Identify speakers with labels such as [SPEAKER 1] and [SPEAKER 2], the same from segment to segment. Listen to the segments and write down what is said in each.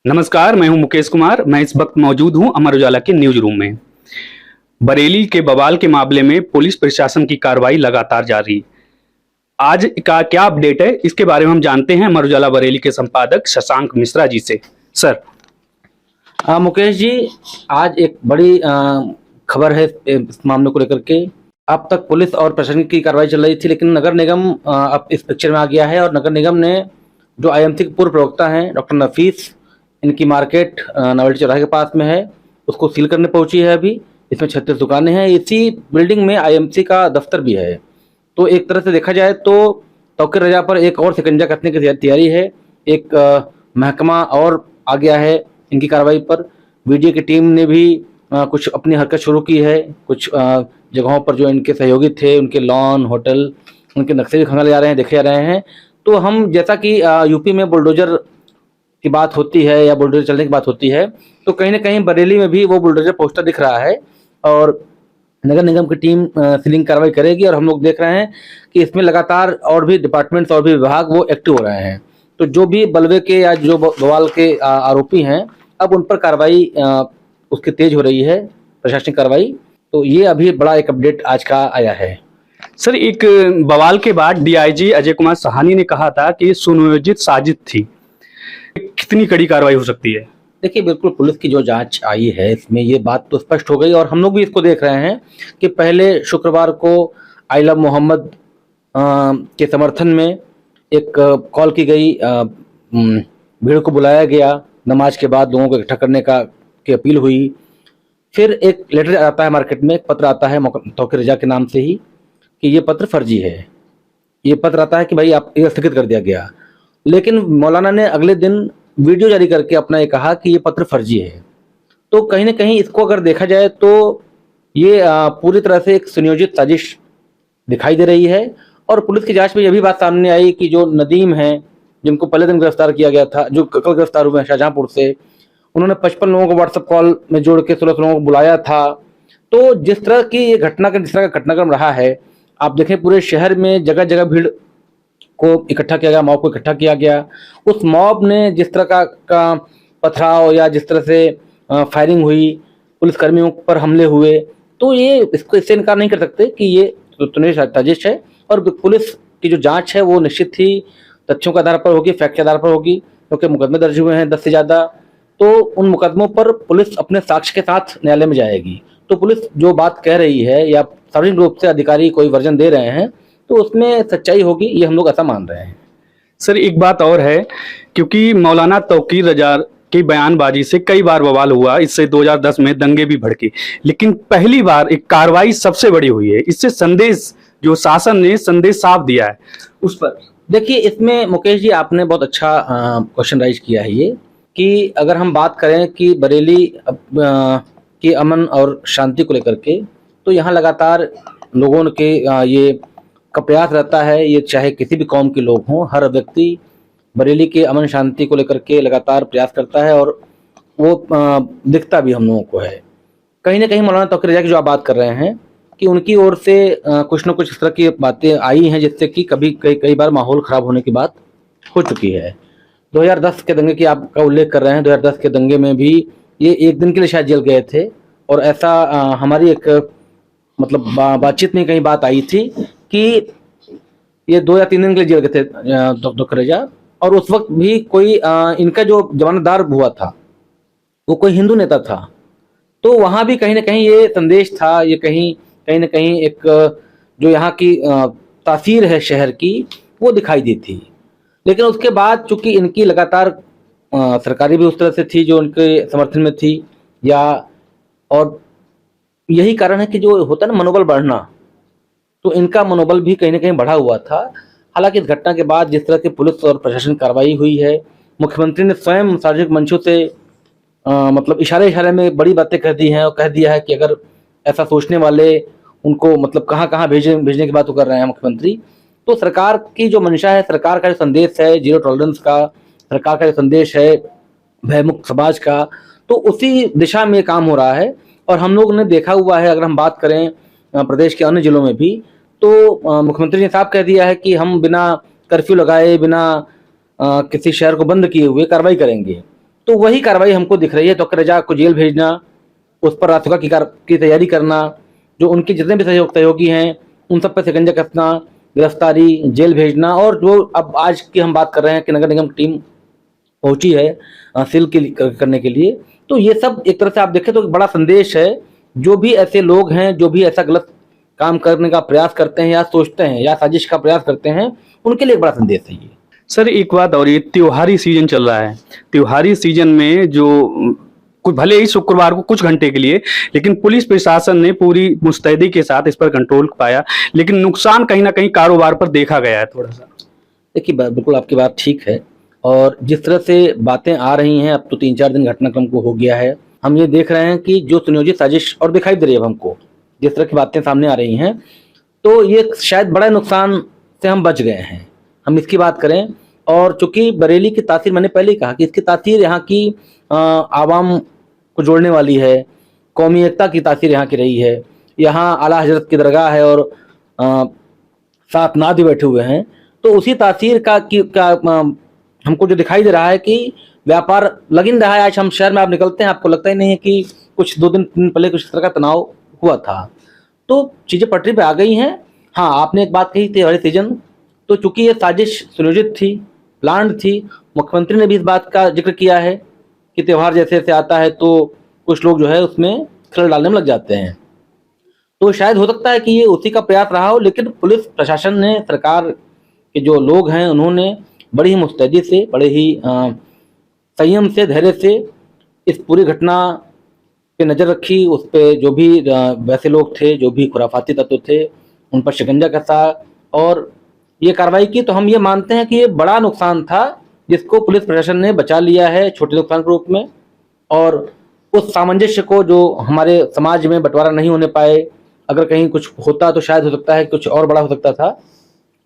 [SPEAKER 1] नमस्कार, मैं हूं मुकेश कुमार। मैं इस वक्त मौजूद हूं अमर उजाला के न्यूज रूम में। बरेली के बवाल के मामले में पुलिस प्रशासन की कार्रवाई लगातार जारी है। आज का क्या अपडेट है, इसके बारे में हम जानते हैं अमर उजाला बरेली के संपादक शशांक मिश्रा जी से। सर।
[SPEAKER 2] मुकेश जी, आज एक बड़ी खबर है इस मामले को लेकर के। अब तक पुलिस और प्रशासन की कार्रवाई चल रही थी, लेकिन नगर निगम अब इस पिक्चर में आ गया है और नगर निगम ने जो आईएमसी के पूर्व प्रवक्ता हैं डॉक्टर नफीस, इनकी मार्केट नवल्टी चौराहे के पास में है, उसको सील करने पहुंची है। अभी इसमें 36 दुकानें हैं। इसी बिल्डिंग में आईएमसी का दफ्तर भी है। तो एक तरह से देखा जाए तो तौकीर रजा पर एक और शिकंजा कसने की तैयारी है। एक महकमा और आ गया है इनकी कार्रवाई पर। वीडियो की टीम ने भी कुछ अपनी हरकत शुरू की है। कुछ जगहों पर जो इनके सहयोगी थे, उनके लॉन, होटल, उनके नक्शे भी खंगाले जा रहे हैं, देखे जा रहे हैं। तो हम जैसा कि यूपी में बुलडोजर की बात होती है या बुलडोजर चलने की बात होती है, तो कहीं ना कहीं बरेली में भी वो बुलडोजर पोस्टर दिख रहा है और नगर निगम की टीम सीलिंग कार्रवाई करेगी। और हम लोग देख रहे हैं कि इसमें लगातार और भी डिपार्टमेंट्स और भी विभाग वो एक्टिव हो रहे हैं। तो जो भी बलवे के या जो बवाल के आरोपी हैं, अब उन पर कार्रवाई उसकी तेज हो रही है, प्रशासनिक कार्रवाई। तो ये अभी बड़ा एक अपडेट आज का आया है।
[SPEAKER 1] सर, एक बवाल के बाद डीआईजी अजय कुमार साहनी ने कहा था कि सुनियोजित साजिश थी। कितनी कड़ी कार्रवाई हो सकती है?
[SPEAKER 2] देखिए, बिल्कुल पुलिस की जो जांच आई है इसमें ये बात तो स्पष्ट हो गई और हम लोग भी इसको देख रहे हैं कि पहले शुक्रवार को आई लव मोहम्मद के समर्थन में एक कॉल की गई, भीड़ को बुलाया गया, नमाज के बाद लोगों को इकट्ठा करने की अपील हुई। फिर एक लेटर आता है मार्केट में, एक पत्र आता है तौकीर रजा के नाम से ही कि ये पत्र फर्जी है। ये पत्र आता है कि भाई आप ये स्थगित कर दिया गया। लेकिन मौलाना ने अगले दिन वीडियो जारी करके अपना ये कहा कि ये पत्र फर्जी है। तो कहीं ना कहीं इसको अगर देखा जाए तो ये पूरी तरह से एक सुनियोजित साजिश दिखाई दे रही है। और पुलिस की जांच में यह भी बात सामने आई कि जो नदीम हैं, जिनको पहले दिन गिरफ्तार किया गया था, जो कल गिरफ्तार हुए हैं शाहजहांपुर से, उन्होंने 55 लोगों को व्हाट्सएप कॉल में जोड़ के 16 लोगों को बुलाया था। तो जिस तरह की ये जिस तरह का घटनाक्रम रहा है, आप देखें पूरे शहर में जगह जगह भीड़ को इकट्ठा किया गया, मॉब को इकट्ठा किया गया। उस मॉब ने जिस तरह का पथराव या जिस तरह से फायरिंग हुई, पुलिसकर्मियों पर हमले हुए, तो ये इसको इससे इनकार नहीं कर सकते कि ये साजिश है। और पुलिस की जो जांच है वो निश्चित ही तथ्यों के आधार पर होगी, फैक्ट के आधार पर होगी, क्योंकि मुकदमे दर्ज हुए हैं 10 से ज़्यादा। तो उन मुकदमों पर पुलिस अपने साक्ष्य के साथ न्यायालय में जाएगी। तो पुलिस जो बात कह रही है या सार्वजनिक रूप से अधिकारी कोई वर्जन दे रहे हैं, तो उसमें सच्चाई होगी, ये हम लोग ऐसा मान रहे हैं।
[SPEAKER 1] सर, एक बात और है, क्योंकि मौलाना तौकीर रजा की बयानबाजी से कई बार बवाल हुआ। इससे 2010 में दंगे भी भड़के, लेकिन पहली बार एक कार्रवाई सबसे बड़ी हुई है। इससे संदेश, जो शासन ने संदेश साफ दिया है, उस पर
[SPEAKER 2] देखिए, इसमें मुकेश जी आपने बहुत अच्छा क्वेश्चन राइज किया है ये, कि अगर हम बात करें कि बरेली की अमन और शांति को लेकर के, तो यहाँ लगातार लोगों के ये का प्रयास रहता है। ये चाहे किसी भी कौम के लोग हों, हर व्यक्ति बरेली के अमन शांति को लेकर के लगातार प्रयास करता है और वो दिखता भी हम लोगों को है। कहीं ना कहीं मौलाना तौकीर रजा की जो आप बात कर रहे हैं कि उनकी ओर से कुछ न कुछ इस तरह की बातें आई हैं जिससे कि कई बार माहौल ख़राब होने की बात हो चुकी है। 2010 के दंगे की आपका उल्लेख कर रहे हैं। 2010 के दंगे में भी ये एक दिन के लिए शायद जेल गए थे और ऐसा हमारी एक मतलब बातचीत में कहीं बात आई थी कि ये 2 या 3 दिन के लिए जेल गए थे तौकीर रजा। और उस वक्त भी कोई इनका जो जमानतदार हुआ था वो कोई हिंदू नेता था। तो वहाँ भी कहीं ना कहीं ये संदेश था, ये कहीं ना कहीं एक जो यहाँ की तासीर है शहर की, वो दिखाई दी थी। लेकिन उसके बाद चूंकि इनकी लगातार सरकारी भी उस तरह से थी जो उनके समर्थन में थी, या और यही कारण है कि जो होता है ना मनोबल बढ़ना, तो इनका मनोबल भी कहीं ना कहीं बढ़ा हुआ था। हालांकि इस घटना के बाद जिस तरह की पुलिस और प्रशासन कार्रवाई हुई है, मुख्यमंत्री ने स्वयं सार्वजनिक मंचों से मतलब इशारे में बड़ी बातें कह दी हैं और कह दिया है कि अगर ऐसा सोचने वाले उनको मतलब कहाँ कहाँ भेजने की बात कर रहे हैं मुख्यमंत्री। तो सरकार की जो मंशा है, सरकार का जो संदेश है जीरो टॉलरेंस का, सरकार का जो संदेश है भयमुक्त समाज का, तो उसी दिशा में काम हो रहा है। और हम लोग ने देखा हुआ है, अगर हम बात करें प्रदेश के अन्य जिलों में भी, तो मुख्यमंत्री ने साफ कह दिया है कि हम बिना कर्फ्यू लगाए, बिना किसी शहर को बंद किए हुए कार्रवाई करेंगे। तो वही कार्रवाई हमको दिख रही है। तो रजा को जेल भेजना, उस पर रासुका की तैयारी करना, जो उनके जितने भी सहयोगी हैं उन सब पर शिकंजा कसना, गिरफ्तारी, जेल भेजना, और जो अब आज की हम बात कर रहे हैं कि नगर निगम की टीम पहुंची है सील करने के लिए। तो ये सब एक तरह से आप देखें तो एक बड़ा संदेश है। जो भी ऐसे लोग हैं, जो भी ऐसा गलत काम करने का प्रयास करते हैं या सोचते हैं या साजिश का प्रयास करते हैं, उनके लिए एक बड़ा संदेश है ये।
[SPEAKER 1] सर एक बात और, ये त्योहारी सीजन चल रहा है, त्योहारी सीजन में जो कुछ भले ही शुक्रवार को कुछ घंटे के लिए, लेकिन पुलिस प्रशासन ने पूरी मुस्तैदी के साथ इस पर कंट्रोल पाया, लेकिन नुकसान कहीं ना कहीं कारोबार पर देखा गया है थोड़ा सा।
[SPEAKER 2] देखिए बिल्कुल आपकी बात ठीक है, और जिस तरह से बातें आ रही हैं, अब तो 3-4 दिन घटनाक्रम को हो गया है, हम ये देख रहे हैं कि जो सुनियोजित साजिश और दिखाई दे रही है हमको, जिस तरह की बातें सामने आ रही हैं, तो ये शायद बड़ा नुकसान से हम बच गए हैं, हम इसकी बात करें। और चूंकि बरेली की तासीर, मैंने पहले ही कहा कि इसकी तासीर यहाँ की आवाम को जोड़ने वाली है, कौमी एकता की तासीर यहाँ की रही है, यहाँ आला हजरत की दरगाह है और साथ नाथ भी बैठे हुए हैं। तो उसी तासीर का हमको जो दिखाई दे रहा है कि व्यापार लगिन रहा है। आज हम शहर में आप निकलते हैं, आपको लगता ही नहीं है कि कुछ 2 दिन पहले कुछ तरह का तनाव हुआ था। तो चीज़ें पटरी पे आ गई हैं। हाँ, आपने एक बात कही त्योहारी सीजन, तो चूंकि ये साजिश सुनियोजित थी, प्लान्ड थी, मुख्यमंत्री ने भी इस बात का जिक्र किया है कि त्यौहार जैसे जैसे आता है तो कुछ लोग जो है उसमें खलल डालने में लग जाते हैं। तो शायद हो सकता है कि ये उसी का प्रयास रहा हो, लेकिन पुलिस प्रशासन ने, सरकार के जो लोग हैं, उन्होंने बड़ी ही मुस्तैदी से, बड़े ही संयम से, धैर्य से इस पूरी घटना पे नज़र रखी। उस पे जो भी वैसे लोग थे, जो भी खुराफाती तत्व थे, उन पर शिकंजा कसा और ये कार्रवाई की। तो हम ये मानते हैं कि ये बड़ा नुकसान था जिसको पुलिस प्रशासन ने बचा लिया है छोटे नुकसान के रूप में, और उस सामंजस्य को जो हमारे समाज में बंटवारा नहीं होने पाए, अगर कहीं कुछ होता तो शायद हो सकता है कुछ और बड़ा हो सकता था,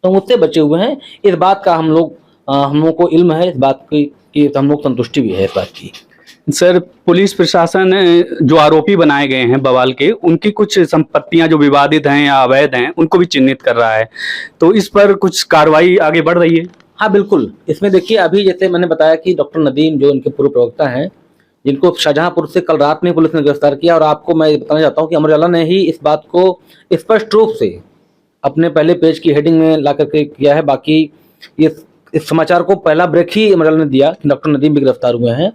[SPEAKER 2] तो हम उससे बचे हुए हैं। इस बात का हम लोगों को इल्म है, इस बात की हम लोग संतुष्टि भी है इस बात की।
[SPEAKER 1] सर पुलिस प्रशासन जो आरोपी बनाए गए हैं बवाल के, उनकी कुछ संपत्तियां जो विवादित हैं या अवैध हैं, उनको भी चिन्हित कर रहा है, तो इस पर कुछ कार्रवाई आगे बढ़ रही है?
[SPEAKER 2] हाँ बिल्कुल, इसमें देखिए अभी जैसे मैंने बताया कि डॉक्टर नदीम जो उनके पूर्व प्रवक्ता हैं, जिनको शाहजहांपुर से कल रात में पुलिस ने गिरफ्तार किया, और आपको मैं बताना चाहता हूँ कि अमर उजाला ने ही इस बात को स्पष्ट रूप से अपने पहले पेज की हेडिंग में ला करके किया है। बाकी इस समाचार को पहला ब्रेक ही अमर उजाला ने दिया कि डॉक्टर नदीम भी गिरफ्तार हुए हैं।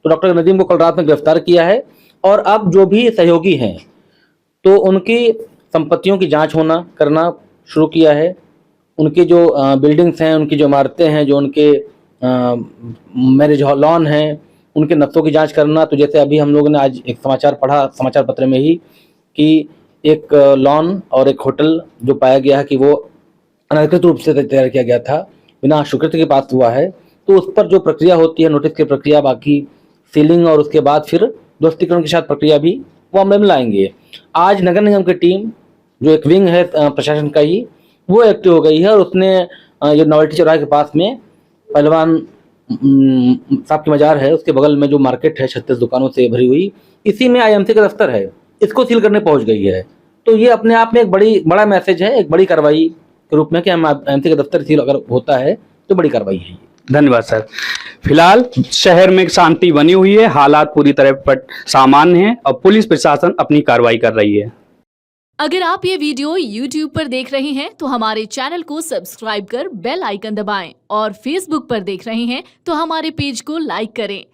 [SPEAKER 2] तो डॉक्टर नदीम को कल रात में गिरफ्तार किया है, और अब जो भी सहयोगी हैं तो उनकी संपत्तियों की जांच करना शुरू किया है। उनकी जो बिल्डिंग्स हैं, उनकी जो इमारतें हैं, जो उनके मैरिज लॉन हैं, उनके नक्शों की जांच करना। तो जैसे अभी हम लोगों ने आज एक समाचार पढ़ा समाचार पत्र में ही कि एक लॉन और एक होटल जो पाया गया है कि वो अनधिकृत रूप से तैयार किया गया था, बिना स्वीकृति के पास हुआ है, तो उस पर जो प्रक्रिया होती है, नोटिस की प्रक्रिया, बाकी सीलिंग और उसके बाद फिर ध्वस्तीकरण के साथ प्रक्रिया भी वो अमल में लाएंगे। आज नगर निगम की टीम जो एक विंग है प्रशासन का ही, वो एक्टिव हो गई है, और उसने ये नॉवेल्टी चौराहे के पास में पहलवान साहब की मजार है, उसके बगल में जो मार्केट है 36 दुकानों से भरी हुई, इसी में आईएमसी का दफ्तर है, इसको सील करने पहुंच गई है। तो ये अपने आप में एक बड़ा मैसेज है, एक बड़ी कार्रवाई के रूप में कि हम आईएमसी का दफ्तर सील अगर होता है तो बड़ी कार्रवाई है।
[SPEAKER 1] धन्यवाद सर। फिलहाल शहर में शांति बनी हुई है, हालात पूरी तरह सामान्य हैं और पुलिस प्रशासन अपनी कार्रवाई कर रही है।
[SPEAKER 3] अगर आप ये वीडियो YouTube पर देख रहे हैं तो हमारे चैनल को सब्सक्राइब कर बेल आइकन दबाएं, और Facebook पर देख रहे हैं तो हमारे पेज को लाइक करें।